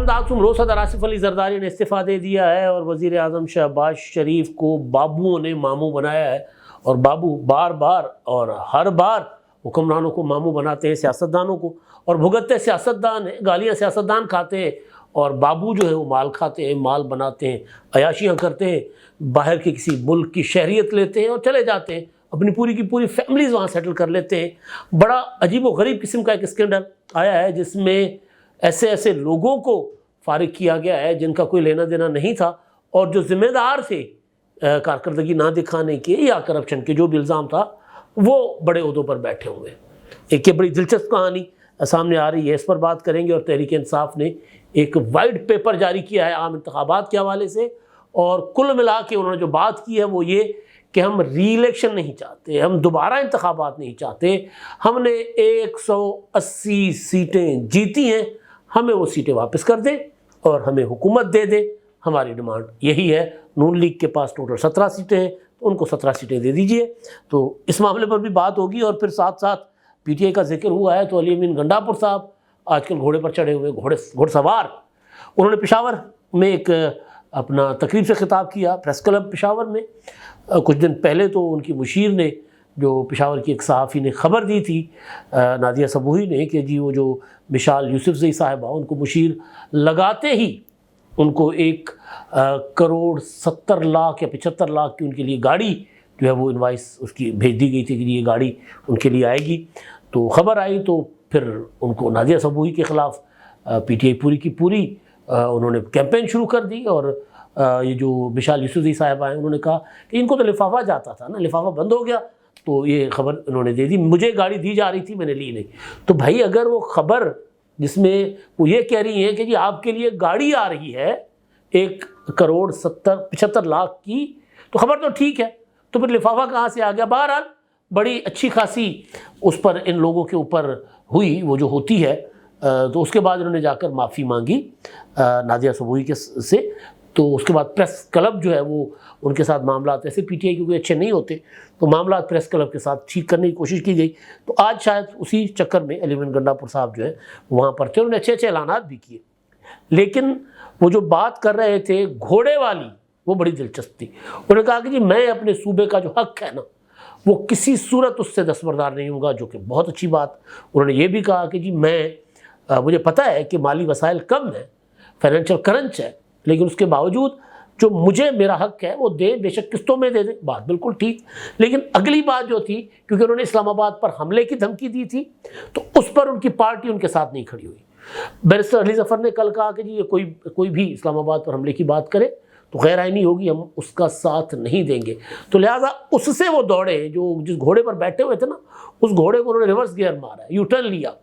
दासुम सदर आसिफ अली जरदारी ने इस्तीफ़ा दे दिया है और वज़ीर आज़म शहबाज शरीफ को बाबुओं ने मामू बनाया है। और बाबू बार बार और हर बार हुक्मरानों को मामू बनाते हैं, सियासतदानों को, और भुगतते सियासतदान हैं, गालियाँ सियासतदान खाते हैं, और बाबू जो है वो माल खाते हैं, माल बनाते हैं, अयाशियाँ करते हैं, बाहर के किसी मुल्क की शहरियत लेते हैं और चले जाते हैं, अपनी पूरी की पूरी फैमिलीज़ वहाँ सेटल कर लेते हैं। बड़ा अजीब व गरीब किस्म का एक स्कैंडल आया है जिसमें ऐसे ऐसे लोगों को फारिग किया गया है जिनका कोई लेना देना नहीं था, और जो ज़िम्मेदार थे कारकर्दगी ना दिखाने के या करप्शन के जो भी इल्ज़ाम था, वो बड़े ओहदों पर बैठे हुए। एक ये बड़ी दिलचस्प कहानी सामने आ रही है, इस पर बात करेंगे। और तहरीक इंसाफ ने एक वाइट पेपर जारी किया है आम इंतखाबात के हवाले से, और कुल मिला के उन्होंने जो बात की है वो ये कि हम री इलेक्शन नहीं चाहते, हम दोबारा इंतखाबात नहीं चाहते, हमने 180 सीटें जीती हैं, हमें वो सीटें वापस कर दें और हमें हुकूमत दे दें। हमारी डिमांड यही है। नून लीग के पास टोटल 17 सीटें हैं, तो उनको 17 सीटें दे दीजिए। तो इस मामले पर भी बात होगी। और फिर साथ साथ पीटीआई का जिक्र हुआ है तो अली अमीन गंडापुर साहब आजकल घोड़े पर चढ़े हुए घुड़सवार, उन्होंने पेशावर में एक अपना तकरीब से खिताब किया, प्रेस क्लब पेशावर में। कुछ दिन पहले तो उनकी मुशीर ने, जो पेशावर की एक सहाफ़ी ने खबर दी थी, नादिया सबूही ने, कि जी वो जो मिशाल यूसुफजई साहिबा, उनको मुशीर लगाते ही उनको 1,70,00,000 या 75 लाख की उनके लिए गाड़ी जो है वो इनवाइस उसकी भेज दी गई थी कि ये गाड़ी उनके लिए आएगी। तो ख़बर आई तो फिर उनको नादिया सबूही के ख़िलाफ़ पीटीआई पूरी की पूरी उन्होंने कैंपेन शुरू कर दी। और ये जो मिशाल यूसुफजई साहिबा हैं, उन्होंने कहा कि इनको तो लिफाफा जाता था ना, लिफाफा बंद हो गया, तो ये ख़बर उन्होंने दे दी। मुझे गाड़ी दी जा रही थी, मैंने ली नहीं। तो भाई अगर वो ख़बर जिसमें वो ये कह रही हैं कि जी आपके लिए गाड़ी आ रही है 1,75,00,000 की, तो ख़बर तो ठीक है, तो फिर लिफाफा कहाँ से आ गया? बहरहाल बड़ी अच्छी खासी उस पर इन लोगों के ऊपर हुई वो जो होती है। तो उसके बाद उन्होंने जाकर माफ़ी मांगी नादिया सबूही के से। तो उसके बाद प्रेस क्लब जो है वो उनके साथ मामला ऐसे पीटीआई क्योंकि अच्छे नहीं होते, तो मामला प्रेस क्लब के साथ ठीक करने की कोशिश की गई। तो आज शायद उसी चक्कर में अली अमीन गंडापुर साहब जो है वहाँ पर थे, उन्होंने अच्छे अच्छे ऐलानात भी किए। लेकिन वो जो बात कर रहे थे घोड़े वाली, वो बड़ी दिलचस्प थी। उन्होंने कहा कि जी मैं अपने सूबे का जो हक़ है ना, वो किसी सूरत उससे दस्तबरदार नहीं होगा, जो कि बहुत अच्छी बात। उन्होंने ये भी कहा कि जी मुझे पता है कि माली वसाइल कम है, फाइनेंशियल क्रंच है, लेकिन उसके बावजूद जो मुझे मेरा हक़ है वो दे, बेशक किस्तों में दे दें, बात बिल्कुल ठीक। लेकिन अगली बात जो थी, क्योंकि उन्होंने इस्लामाबाद पर हमले की धमकी दी थी, तो उस पर उनकी पार्टी उनके साथ नहीं खड़ी हुई। बैरिस्टर अली ज़फ़र ने कल कहा कि जी ये कोई भी इस्लामाबाद पर हमले की बात करे तो गैर आइनी होगी, हम उसका साथ नहीं देंगे। तो लिहाजा उससे वो दौड़े, जो जिस घोड़े पर बैठे हुए थे ना, उस घोड़े को उन्होंने रिवर्स गियर मारा, यू टर्न लिया,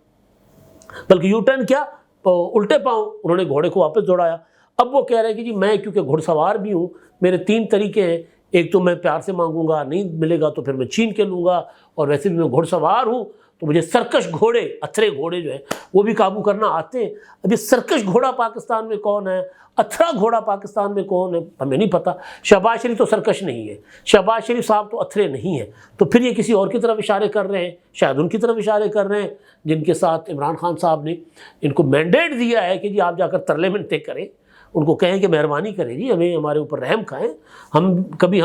बल्कि यू टर्न क्या, उल्टे पाँव उन्होंने घोड़े को वापस दौड़ाया। अब वो कह रहे हैं कि जी मैं क्योंकि घुड़सवार भी हूँ, मेरे 3 तरीके हैं, एक तो मैं प्यार से मांगूंगा, नहीं मिलेगा तो फिर मैं छीन के लूँगा, और वैसे भी मैं घुड़सवार हूँ तो मुझे सर्कश घोड़े, अथरे घोड़े जो है वो भी काबू करना आते हैं। अब ये सर्कश घोड़ा पाकिस्तान में कौन है, अथरा घोड़ा पाकिस्तान में कौन है, हमें नहीं पता। शहबाज शरीफ तो सर्कश नहीं है, शहबाज शरीफ साहब तो अथरे नहीं है, तो फिर ये किसी और की तरफ इशारे कर रहे हैं, शायद उनकी तरफ इशारे कर रहे हैं जिनके साथ इमरान खान साहब ने इनको मैंडेट दिया है कि जी आप जाकर तरले मिन्नतें करें, उनको कहें कि मेहरबानी करें जी, हमें हमारे ऊपर रहम खाएं, हम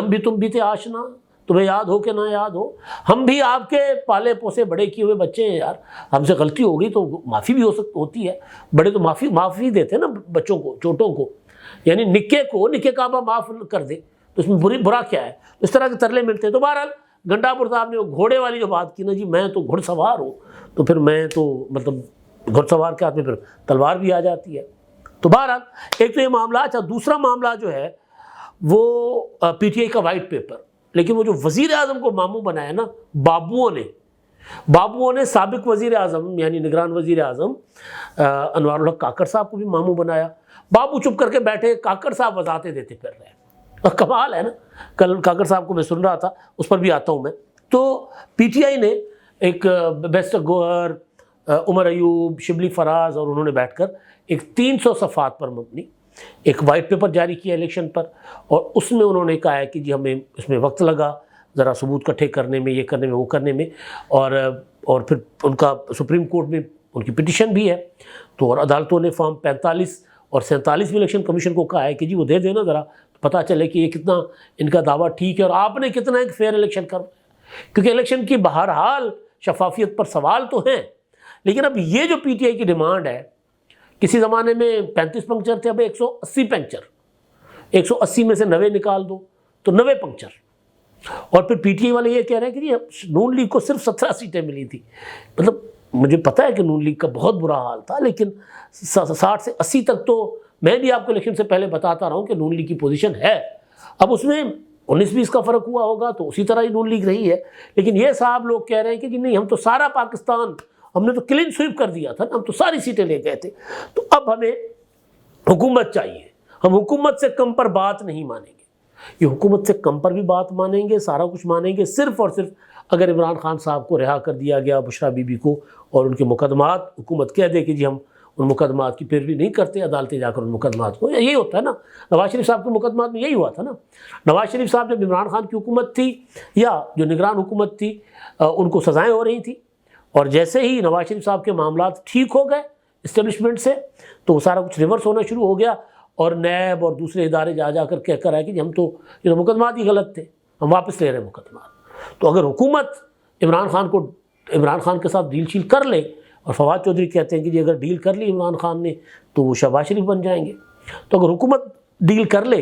भी तुम भी थे आशना, तुम्हें याद हो कि ना याद हो, हम भी आपके पाले पोसे बड़े किए हुए बच्चे हैं यार, हमसे गलती हो गई तो माफ़ी भी होती है। बड़े तो माफ़ी देते हैं ना बच्चों को, छोटों को, यानी निक्के काबा माफ़ कर दे, तो इसमें बुरा क्या है? इस तरह के तरले मिलते हैं। तो बहरहाल गंडापुर साहब ने वो घोड़े वाली जो बात की ना, जी मैं तो घुड़सवार हूँ, तो फिर मैं तो मतलब घुड़सवार के हाथ में फिर तलवार भी आ जाती है। तो बहरहाल एक तो ये मामला। अच्छा, दूसरा मामला जो है वो पीटीआई का वाइट पेपर, लेकिन वो जो वज़ीर आज़म को मामू बनाया ना बाबुओं ने साबिक वज़ीर आज़म यानी निगरान वज़ीर आज़म अनवारुल हक काकड़ साहब को भी मामू बनाया। बाबू चुप करके बैठे, काकड़ साहब वजाहतें देते फिर रहे। और कमाल है ना, कल काकड़ साहब को मैं सुन रहा था, उस पर भी आता हूँ मैं। तो पीटीआई ने एक बैरिस्टर गोहर, उमर अयूब, शिबली फराज और उन्होंने बैठकर एक 300 सफ़ात पर मबनी एक वाइट पेपर जारी किया इलेक्शन पर, और उसमें उन्होंने कहा है कि जी हमें इसमें वक्त लगा ज़रा सबूत इकट्ठे करने में, ये करने में, वो करने में, और फिर उनका सुप्रीम कोर्ट में उनकी पिटिशन भी है। तो और अदालतों ने फॉर्म 45 और 47वें इलेक्शन कमीशन को कहा है कि जी वो दे देना ज़रा, पता चले कि ये कितना इनका दावा ठीक है और आपने कितना एक फेयर इलेक्शन कर, क्योंकि इलेक्शन की बहरहाल शफाफियत पर सवाल तो हैं। लेकिन अब ये जो पीटीआई की डिमांड है, किसी ज़माने में 35 पंक्चर थे, अब 180 पंक्चर, 180 में से 90 निकाल दो तो 90 पंक्चर। और फिर पीटीआई वाले ये कह रहे हैं कि जी नून लीग को सिर्फ 17 सीटें मिली थी। मतलब मुझे पता है कि नून लीग का बहुत बुरा हाल था, लेकिन 60 से 80 तक तो मैं भी आपको इलेक्शन से पहले बताता रहा हूँ कि नून लीग की पोजीशन है। अब उसमें 19-20 का फ़र्क हुआ होगा तो उसी तरह ही नून लीग रही है। लेकिन ये साहब लोग कह रहे हैं कि नहीं, हम तो सारा पाकिस्तान, हमने तो क्लीन स्वीप कर दिया था ना, हम तो सारी सीटें ले गए थे, तो अब हमें हुकूमत चाहिए। हम हुकूमत से कम पर बात नहीं मानेंगे। ये हुकूमत से कम पर भी बात मानेंगे, सारा कुछ मानेंगे, सिर्फ़ और सिर्फ अगर इमरान खान साहब को रिहा कर दिया गया, बुशरा बीबी को, और उनके मुकदमात हुकूमत कह दे कि जी हम उन मुकदमात की पैरवी नहीं करते, अदालतें जाकर उन मुकदमात को, यही होता है ना। नवाज शरीफ साहब के मुकदमात में यही हुआ था ना। नवाज शरीफ साहब जब इमरान खान की हुकूमत थी या जो निगरान हुकूमत थी, उनको सज़ाएँ हो रही थी, और जैसे ही नवाज शरीफ साहब के मामला ठीक हो गए इस्टेब्लिशमेंट से, तो वो सारा कुछ रिवर्स होना शुरू हो गया और नैब और दूसरे इदारे जा कर कह कर आए कि हम तो ये मुकदमात ही गलत थे, हम वापस ले रहे हैं मुकदमात। तो अगर हुकूमत इमरान खान के साथ डील शील कर ले, और फवाद चौधरी कहते हैं कि जी अगर डील कर ली इमरान खान ने तो वो शहबाज शरीफ बन जाएंगे, तो अगर हुकूमत डील कर ले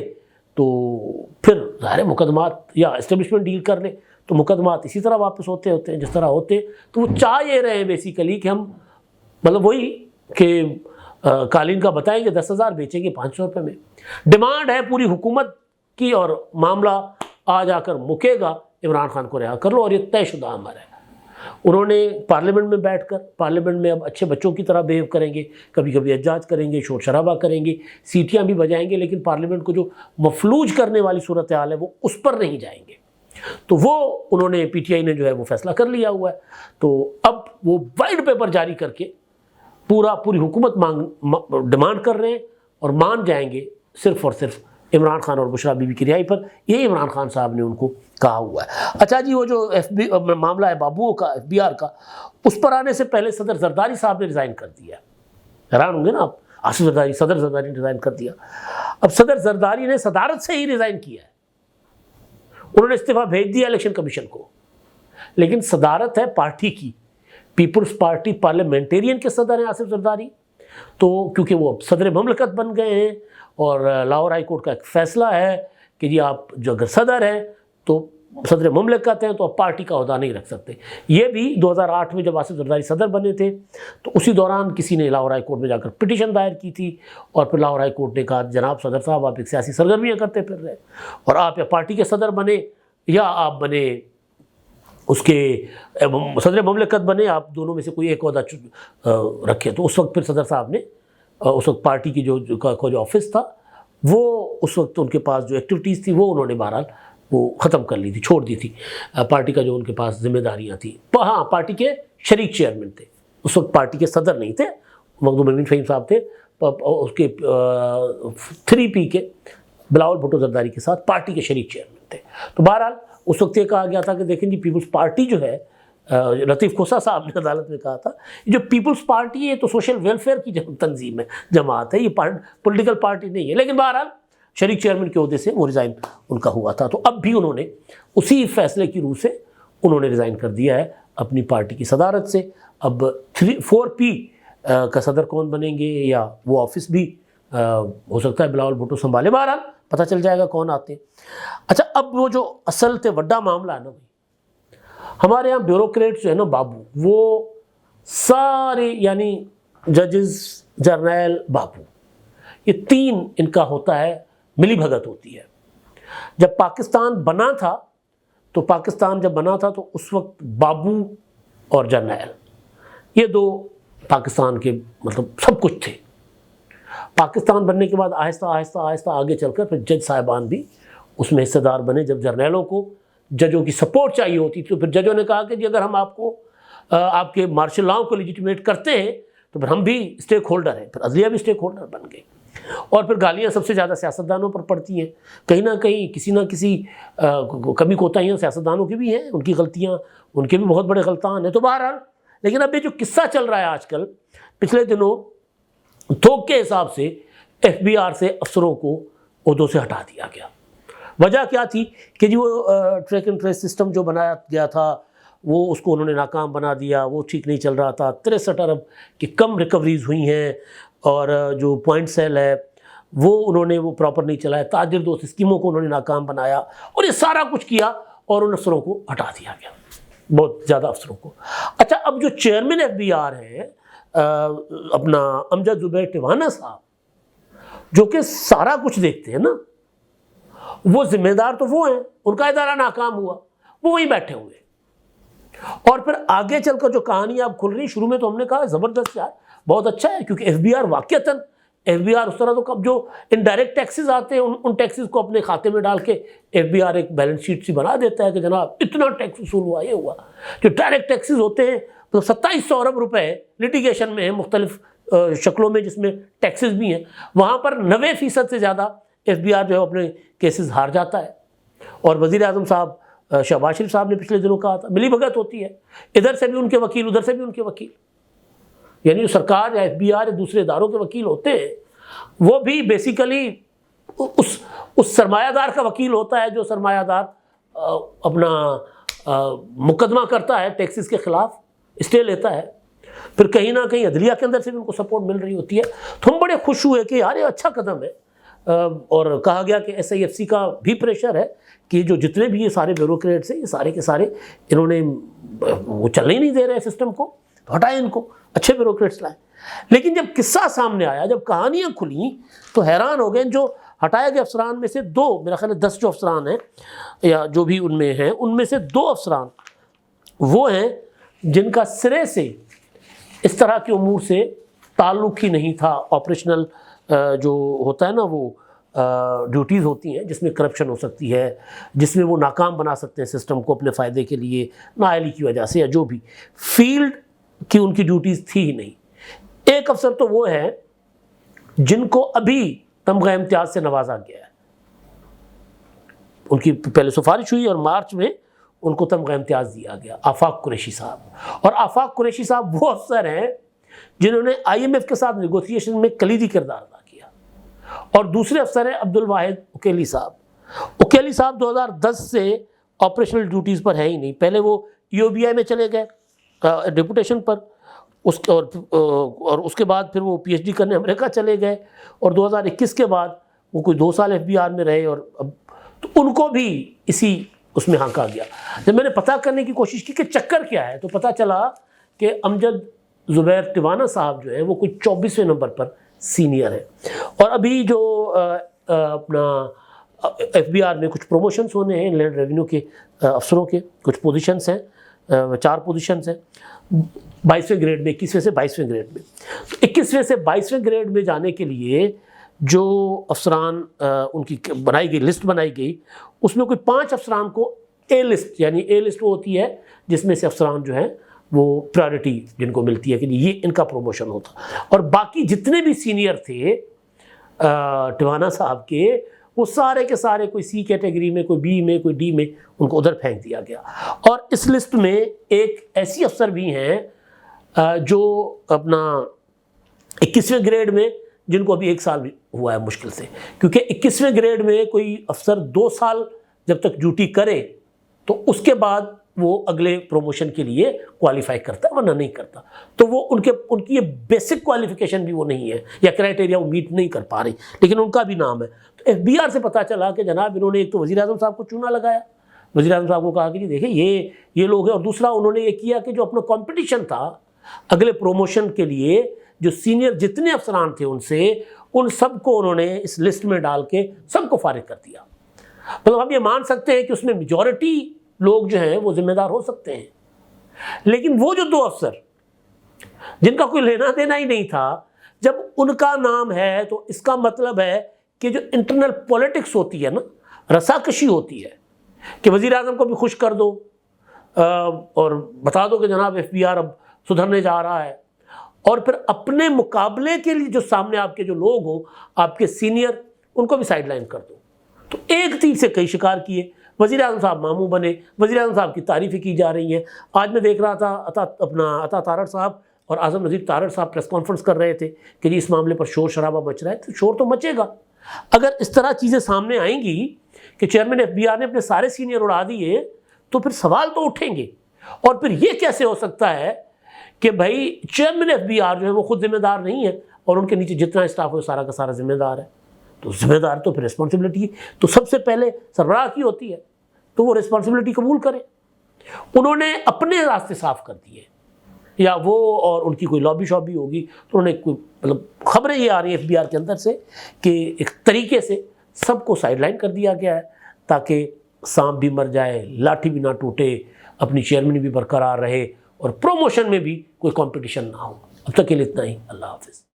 तो फिर ज़ाहिर मुकदमात, या इस्टेब्लिशमेंट डील कर ले तो मुकदमात इसी तरह वापस होते हैं जिस तरह होते। तो वो चाह ये रहे हैं बेसिकली कि हम, मतलब वही कि कालीन का बताएंगे 10,000, बेचेंगे 500 रुपये में। डिमांड है पूरी हुकूमत की, और मामला आ जाकर मुकेगा, इमरान खान को रिहा कर लो और ये तयशुदा अमर है। उन्होंने पार्लियामेंट में बैठकर, पार्लियामेंट में अब अच्छे बच्चों की तरह बिहेव करेंगे, कभी कभी एहतजाज करेंगे, शोर शराबा करेंगे, सीटियां भी बजाएंगे, लेकिन पार्लियामेंट को जो मफलूज करने वाली सूरत हाल है वो उस पर नहीं जाएंगे। तो वो उन्होंने, पीटीआई ने जो है वो फैसला कर लिया हुआ है। तो अब वो वाइट पेपर जारी करके पूरी हुकूमत डिमांड कर रहे हैं और मान जाएंगे सिर्फ और सिर्फ इमरान खान और बुशरा बीबी की रिहाई पर। यही इमरान खान साहब ने उनको कहा हुआ है। अच्छा जी, वो जो मामला है बाबुओं का, FBR का, उस पर आने से पहले सदर जरदारी साहब ने रिज़ाइन कर दिया। हैरान होंगे ना आप, आसिफ जरदारी, सदर जरदारी ने रिज़ाइन कर दिया। अब सदर जरदारी ने सदारत से ही रिज़ाइन किया है, उन्होंने इस्तीफा भेज दिया इलेक्शन कमीशन को, लेकिन सदारत है पार्टी की, पीपल्स पार्टी पार्लियामेंटेरियन के सदर हैं आसिफ जरदारी। तो क्योंकि वो सदर ममलकत बन गए हैं और लाहौर हाई कोर्ट का एक फ़ैसला है कि जी आप जो अगर सदर हैं तो सदर ममलकत हैं, तो आप पार्टी का ओहदा नहीं रख सकते। ये भी 2008 में जब आसिफ जरदारी सदर बने थे तो उसी दौरान किसी ने लाहौर हाई कोर्ट में जाकर पिटीशन दायर की थी, और फिर लाहौर हाई कोर्ट ने कहा जनाब सदर साहब आप एक सियासी सरगर्मियाँ करते फिर रहे, और आप या पार्टी के सदर बने या आप बने उसके सदर ममलकत बने, आप दोनों में से कोई एक ओहदा रखे। तो उस वक्त फिर सदर साहब ने उस वक्त पार्टी की जो ऑफिस था वो, उस वक्त उनके पास जो एक्टिविटीज़ थी वो उन्होंने बहरहाल वो ख़त्म कर ली थी, छोड़ दी थी। पार्टी का जो उनके पास जिम्मेदारियां थी, हाँ पार्टी के शरीक चेयरमैन थे, उस वक्त पार्टी के सदर नहीं थे, मखदूम अमीन फ़हीम साहब थे, उसके 3P के बिलावल भुट्टो जरदारी के साथ पार्टी के शरीक चेयरमैन थे। तो बहरहाल उस वक्त ये कहा गया था कि देखें जी पीपल्स पार्टी जो है, लतीफ़ खोसा साहब ने अदालत में कहा था, जो पीपल्स पार्टी है तो सोशल वेलफेयर की तंजीम है, जमात है, ये पॉलिटिकल पार्टी नहीं है। लेकिन बहरहाल शरीक चेयरमैन के ओहदे से वो रिज़ाइन उनका हुआ था। तो अब भी उन्होंने उसी फैसले की रूह से उन्होंने रिज़ाइन कर दिया है अपनी पार्टी की सदारत से। अब 4P का सदर कौन बनेंगे, या वो ऑफिस भी हो सकता है बिलावल भुट्टो संभाले, बहरहाल पता चल जाएगा कौन आते हैं। अच्छा, अब वो जो असल थे बड़ा मामला है ना भाई, हमारे यहाँ ब्यूरोक्रेट जो है ना बाबू, वो सारे यानी जजेस, जर्नैल, बाबू, ये 3 इनका होता है, मिली भगत होती है। जब पाकिस्तान बना था तो उस वक्त बाबू और जर्नैल, ये 2 पाकिस्तान के मतलब सब कुछ थे। पाकिस्तान बनने के बाद आहिस्ता आहिस्ता आगे चलकर फिर जज साहिबान भी उसमें हिस्सेदार बने। जब जर्नैलों को जजों की सपोर्ट चाहिए होती थी तो फिर जजों ने कहा कि जी अगर हम आपको आपके मार्शल लॉ को लेजिटिमेट करते हैं तो फिर हम भी स्टेक होल्डर हैं। फिर अदलिया भी स्टेक होल्डर बन गए, और फिर गालियाँ सबसे ज़्यादा सियासतदानों पर पड़ती हैं। कहीं ना कहीं किसी ना किसी कमी कोताहियाँ सियासतदानों की भी हैं, उनकी गलतियाँ, उनके भी बहुत बड़े गलतान हैं। तो बहरहाल, लेकिन अब ये जो किस्सा चल रहा है आजकल पिछले दिनों थोक के हिसाब से FBI से अफसरों को ओहदों से हटा दिया गया। वजह क्या थी कि जो ट्रैक एंड ट्रेस सिस्टम जो बनाया गया था वो उसको उन्होंने नाकाम बना दिया, वो ठीक नहीं चल रहा था। 63 अरब की कम रिकवरीज हुई हैं और जो पॉइंट सेल है वो उन्होंने वो प्रॉपर नहीं चलाया। ताजिर दोस्त स्कीमों को उन्होंने नाकाम बनाया और ये सारा कुछ किया और उन अफसरों को हटा दिया गया, बहुत ज़्यादा अफसरों को। अच्छा, अब जो चेयरमैन FBI हैं अपना अमजद ज़ुबैर टिवाना साहब, जो कि सारा कुछ देखते हैं ना, वो जिम्मेदार तो वो हैं, उनका इदारा नाकाम हुआ, वो वहीं बैठे हुए। और फिर आगे चलकर जो कहानी अब खुल रही, शुरू में तो हमने कहा ज़बरदस्त यार, बहुत अच्छा है, क्योंकि FBI वाक़तन FBI उस तरह तो कब जो इनडायरेक्ट टैक्सेस आते हैं उन टैक्सेस को अपने खाते में डाल के FBI एक बैलेंस शीट सी बना देता है कि जनाब इतना टैक्स वसूल हुआ, ये हुआ। जो डायरेक्ट टैक्सेस होते हैं तो 2700 अरब रुपए लिटिगेशन में है मुख्तलिफ शक्लों में, जिसमें टैक्सेस भी हैं, वहाँ पर 90% से ज़्यादा FBI जो है अपने केसेस हार जाता है। और वज़ीर आज़म साहब शहबाज शरीफ साहब ने पिछले दिनों कहा था मिली भगत होती है, इधर से भी उनके वकील उधर से भी उनके वकील, यानी जो सरकार या FBI या दूसरे इदारों के वकील होते हैं वो भी बेसिकली उस सरमायादार का वकील होता है जो सरमायादार अपना मुकदमा करता है टैक्सेस के खिलाफ, स्टे लेता है, फिर कहीं ना कहीं अदलिया के अंदर से भी उनको सपोर्ट मिल रही होती है। तो हम बड़े खुश हुए कि यार ये अच्छा कदम है। और कहा गया कि SIFC का भी प्रेशर है कि जो जितने भी ये सारे ब्यूरोक्रेट्स हैं, ये सारे के सारे इन्होंने वो चलने ही नहीं दे रहे सिस्टम को, तो हटाएं इनको, अच्छे ब्यूरोक्रेट्स लाएं। लेकिन जब किस्सा सामने आया, जब कहानियाँ खुली, तो हैरान हो गए। जो हटाए गए अफसरान में से 2, मेरा ख्याल है 10 जो अफसरान हैं या जो भी उनमें हैं, उनमें से 2 अफसरान वो हैं जिनका सिरे से इस तरह के उमूर से ताल्लुक़ ही नहीं था। ऑपरेशनल जो होता है ना, वो ड्यूटीज़ होती हैं जिसमें करप्शन हो सकती है, जिसमें वो नाकाम बना सकते हैं सिस्टम को अपने फ़ायदे के लिए, नाअहली की वजह से या जो भी, फील्ड की उनकी ड्यूटीज़ थी ही नहीं। एक अफसर तो वो है जिनको अभी तमगा इम्तियाज़ से नवाजा गया है, उनकी पहले सिफारिश हुई और मार्च में उनको तमगा इम्तियाज़ दिया गया, आफाक कुरैशी साहब। और आफाक कुरैशी साहब वो अफसर हैं जिन्होंने IMF के साथ नेगोशिएशन में कलीदी किरदार अदा किया। और दूसरे अफसर हैं अब्दुल वाहिद उकेली साहब। उकेली साहब 2010 से ऑपरेशनल ड्यूटीज़ पर है ही नहीं। पहले वो EOBI में चले गए डिपुटेशन पर, और उसके बाद फिर वो PhD करने अमेरिका चले गए, और 2021 के बाद वो कोई 2 साल FBI में रहे, और अब तो उनको भी इसी उसमें हाँका गया। जब मैंने पता करने की कोशिश की कि चक्कर क्या है, तो पता चला कि अमजद ज़ुबैर टिवाना साहब जो है वो कुछ 24वें नंबर पर सीनियर है। और अभी जो अपना FBI में कुछ प्रमोशंस होने हैं, लैंड रेवेन्यू के अफसरों के कुछ पोजीशंस हैं, 4 पोजीशंस हैं 22वें ग्रेड में, 21वें से 22वें ग्रेड में। 21वें से 22वें ग्रेड में जाने के लिए जो अफसरान उनकी बनाई गई लिस्ट बनाई गई, उसमें कोई 5 अफसरान को A लिस्ट, यानी A लिस्ट वो होती है जिसमें से अफसरान जो हैं वो प्रायोरिटी जिनको मिलती है कि ये इनका प्रमोशन होता, और बाकी जितने भी सीनियर थे टिवाना साहब के, वो सारे के सारे कोई C कैटेगरी में, कोई B में, कोई D में, उनको उधर फेंक दिया गया। और इस लिस्ट में एक ऐसी अफसर भी हैं जो अपना 21वें ग्रेड में, जिनको अभी 1 साल भी हुआ है मुश्किल से, क्योंकि 21वें ग्रेड में कोई अफसर 2 साल जब तक ड्यूटी करे तो उसके बाद वो अगले प्रमोशन के लिए क्वालिफाई करता है, वरना नहीं करता। तो वो उनकी ये बेसिक क्वालिफिकेशन भी वो नहीं है, या क्राइटेरिया वो मीट नहीं कर पा रही, लेकिन उनका भी नाम है। तो FBI से पता चला कि जनाब इन्होंने एक तो वज़ीर आज़म साहब को चूना लगाया, वज़ीर आज़म साहब को कहा कि देखिए ये लोग हैं, और दूसरा उन्होंने ये किया कि जो अपना कॉम्पिटिशन था अगले प्रमोशन के लिए, जो सीनियर जितने अफसरान थे उन सबको उन्होंने इस लिस्ट में डाल के सबको फारिग कर दिया। मतलब हम ये मान सकते हैं कि उसमें मेजॉरिटी लोग जो हैं वो जिम्मेदार हो सकते हैं, लेकिन वो जो 2 अफसर जिनका कोई लेना देना ही नहीं था, जब उनका नाम है तो इसका मतलब है कि जो इंटरनल पॉलिटिक्स होती है ना, रसाकशी होती है कि वज़ीर आज़म को भी खुश कर दो और बता दो कि जनाब FBI अब सुधरने जा रहा है, और फिर अपने मुकाबले के लिए जो सामने आपके जो लोग हो, आपके सीनियर, उनको भी साइडलाइन कर दो। तो एक तीर से कई शिकार किए। वज़ीर आज़म साहब मामू बने, वज़ीर आज़म साहब की तारीफ़ें की जा रही हैं। आज मैं देख रहा था अता तारड़ साहब और आज़म नज़ीर तारड़ साहब प्रेस कॉन्फ्रेंस कर रहे थे कि जी इस मामले पर शोर शराबा मच रहा है, तो शोर तो मचेगा। अगर इस तरह चीज़ें सामने आएंगी कि चेयरमैन FBI ने अपने सारे सीनियर उड़ा दिए, तो फिर सवाल तो उठेंगे। और फिर ये कैसे हो सकता है कि भाई चेयरमैन FBI जो है वो खुद जिम्मेदार नहीं है और उनके नीचे जितना स्टाफ है वो सारा का सारा जिम्मेदार है। तो जिम्मेदार तो फिर रिस्पॉन्सिबिलिटी तो सबसे पहले सरबराह की होती है, तो वो रिस्पॉन्सिबिलिटी कबूल करें। उन्होंने अपने रास्ते साफ कर दिए, या वो और उनकी कोई लॉबी शॉबी होगी, तो उन्होंने कोई मतलब खबरें ये आ रही है FBI के अंदर से कि एक तरीके से सबको साइडलाइन कर दिया गया है ताकि सांप भी मर जाए, लाठी भी ना टूटे, अपनी चेयरमैन भी बरकरार रहे और प्रमोशन में भी कोई कंपटीशन ना हो। अब तक के लिए इतना ही। अल्लाह हाफिज़।